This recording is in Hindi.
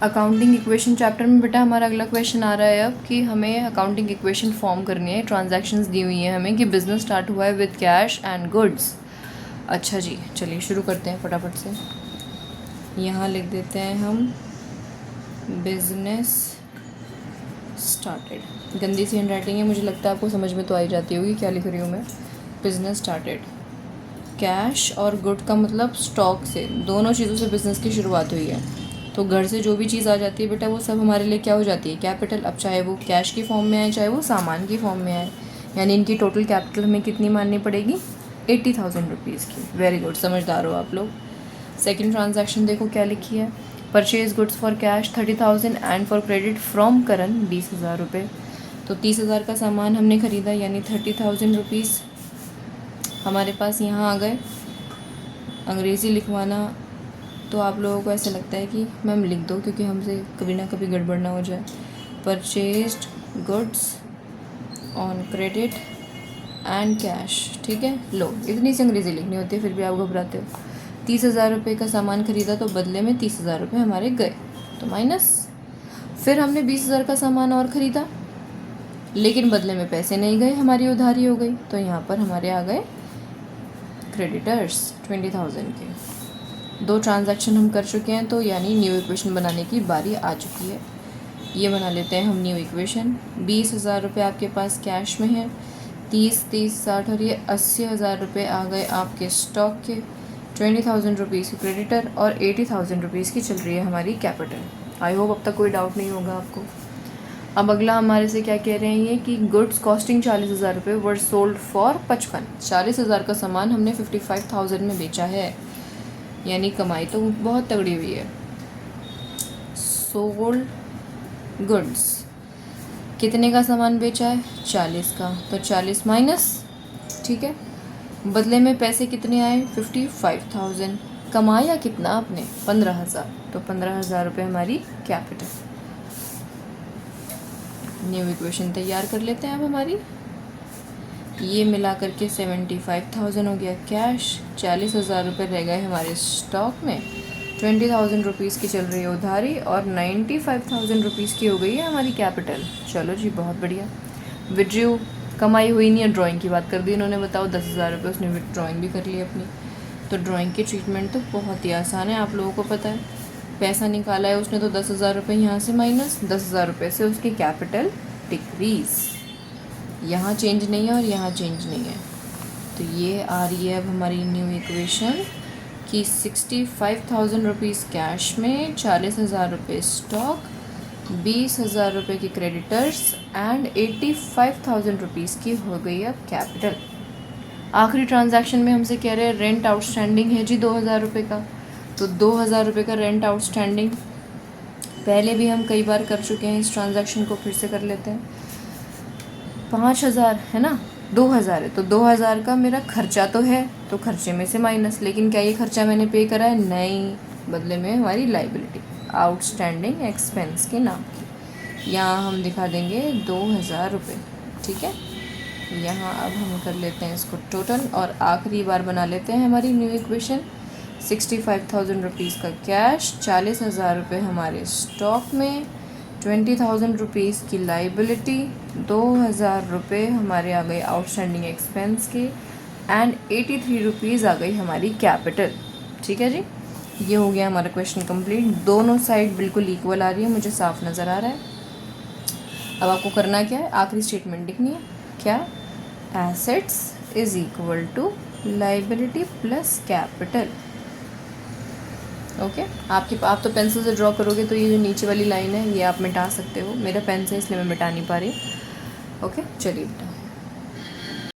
अकाउंटिंग इक्वेशन चैप्टर में बेटा हमारा अगला क्वेश्चन आ रहा है अब कि हमें अकाउंटिंग इक्वेशन फॉर्म करनी है। ट्रांजैक्शंस दी हुई हैं हमें कि बिज़नेस स्टार्ट हुआ है विद कैश एंड गुड्स। अच्छा जी, चलिए शुरू करते हैं फटाफट से। यहाँ लिख देते हैं हम बिजनेस स्टार्टेड। गंदी सी हैंड राइटिंग है, मुझे लगता है आपको समझ में तो आई जाती होगी क्या लिख रही हूँ मैं। बिज़नेस स्टार्टेड, कैश और गुड का मतलब स्टॉक से, दोनों चीज़ों से बिज़नेस की शुरुआत हुई है। तो घर से जो भी चीज़ आ जाती है बेटा वो सब हमारे लिए क्या हो जाती है, कैपिटल। अब चाहे वो कैश की फॉर्म में आए चाहे वो सामान की फॉर्म में आए, यानी इनकी टोटल कैपिटल हमें कितनी माननी पड़ेगी, 80,000 रुपीज़ की। वेरी गुड, समझदार हो आप लोग। सेकेंड ट्रांजैक्शन देखो क्या लिखी है, purchase goods for cash 30,000 and for credit from Karan 20,000 रुपये। तो 30,000 का सामान हमने ख़रीदा, यानी 30,000 रुपीज़ हमारे पास यहाँ आ गए। अंग्रेज़ी लिखवाना तो आप लोगों को ऐसा लगता है कि मैम लिख दो, क्योंकि हमसे कभी ना कभी गड़बड़ ना हो जाए। Purchased goods on credit and cash, ठीक है। लो, इतनी सी अंग्रेज़ी लिखनी होती है, फिर भी आप घबराते हो। 30,000 रुपये का सामान ख़रीदा तो बदले में 30,000 रुपये हमारे गए, तो माइनस। फिर हमने 20,000 का सामान और ख़रीदा, लेकिन बदले में पैसे नहीं गए, हमारी उधारी हो गई, तो यहाँ पर हमारे आ गए क्रेडिटर्स 20,000 के। दो ट्रांजैक्शन हम कर चुके हैं, तो यानी न्यू इक्वेशन बनाने की बारी आ चुकी है। ये बना लेते हैं हम न्यू इक्वेशन। 20,000 रुपये आपके पास कैश में है, 30, 60 और ये 80,000 रुपये आ गए आपके स्टॉक के। 20,000 रुपीज़ की क्रेडिटर और 80,000 रुपीज़ की चल रही है हमारी कैपिटल। आई होप अब तक कोई डाउट नहीं होगा आपको। अब अगला हमारे से क्या कह रहे हैं ये कि गुड्स कॉस्टिंग 40,000 रुपये वर सोल्ड फॉर 55। 40,000 का सामान हमने 55,000 में बेचा है, यानी कमाई तो बहुत तगड़ी हुई है। सोल्ड गुड्स, कितने का सामान बेचा है, 40 का, तो 40 माइनस, ठीक है। बदले में पैसे कितने आए, 55,000। कमाया कितना आपने, 15,000, तो 15,000 रुपये हमारी कैपिटल। न्यू इक्वेशन तैयार कर लेते हैं अब हमारी। ये मिला करके 75,000 हो गया कैश, 40,000 रुपये रह गए हमारे स्टॉक में, 20,000 रुपीज़ की चल रही है उधारी और 95,000 रुपीज़ की हो गई है हमारी कैपिटल। चलो जी, बहुत बढ़िया। विड्रू, कमाई हुई नहीं है, ड्राइंग की बात कर दी इन्होंने। बताओ 10,000 रुपये उसने ड्राइंग भी कर ली अपनी। तो ड्राइंग की ट्रीटमेंट तो बहुत ही आसान है, आप लोगों को पता है। पैसा निकाला है उसने तो 10,000 रुपये यहाँ से माइनस, 10,000 रुपये से उसकी कैपिटल डिक्रीज़। यहाँ चेंज नहीं है और यहाँ चेंज नहीं है, तो ये आ रही है अब हमारी न्यू इक्वेशन कि 65,000 रुपीज़ कैश में, 40,000 रुपये स्टॉक, 20,000 रुपये की क्रेडिटर्स एंड 85,000 रुपीज़ की हो गई अब कैपिटल। आखिरी ट्रांजैक्शन में हमसे कह रहे हैं रेंट आउटस्टैंडिंग है जी 2,000 रुपये का, तो 2,000 रुपये का रेंट आउटस्टैंडिंग पहले भी हम कई बार कर चुके हैं, इस ट्रांजैक्शन को फिर से कर लेते हैं। 5,000 है ना, 2,000 है, तो 2,000 का मेरा खर्चा तो है, तो खर्चे में से माइनस। लेकिन क्या ये खर्चा मैंने पे करा है, नहीं, बदले में हमारी लाइबिलिटी आउटस्टैंडिंग एक्सपेंस के नाम की, यहाँ हम दिखा देंगे 2,000 रुपये, ठीक है। यहाँ अब हम कर लेते हैं इसको टोटल और आखिरी बार बना लेते हैं हमारी न्यू इक्वेशन। 65,000 रुपीज़ का कैश, 40,000 रुपये हमारे स्टॉक में, 20,000 रुपीज़ की लाइबिलिटी, 2,000 रुपये हमारे आ गए आउटस्टैंडिंग एक्सपेंस के एंड 83 रुपीज़ आ गई हमारी कैपिटल, ठीक है जी। ये हो गया हमारा क्वेश्चन कंप्लीट। दोनों साइड बिल्कुल इक्वल आ रही है, मुझे साफ नज़र आ रहा है। अब आपको करना क्या है, आखिरी स्टेटमेंट लिखनी है, क्या, assets is equal to liability plus capital. Okay, आप तो पेंसिल से ड्रॉ करोगे तो ये जो नीचे वाली लाइन है ये आप मिटा सकते हो। मेरा पेन से इसलिए मैं मिटा नहीं पा रही। ओके, चलिए बेटा।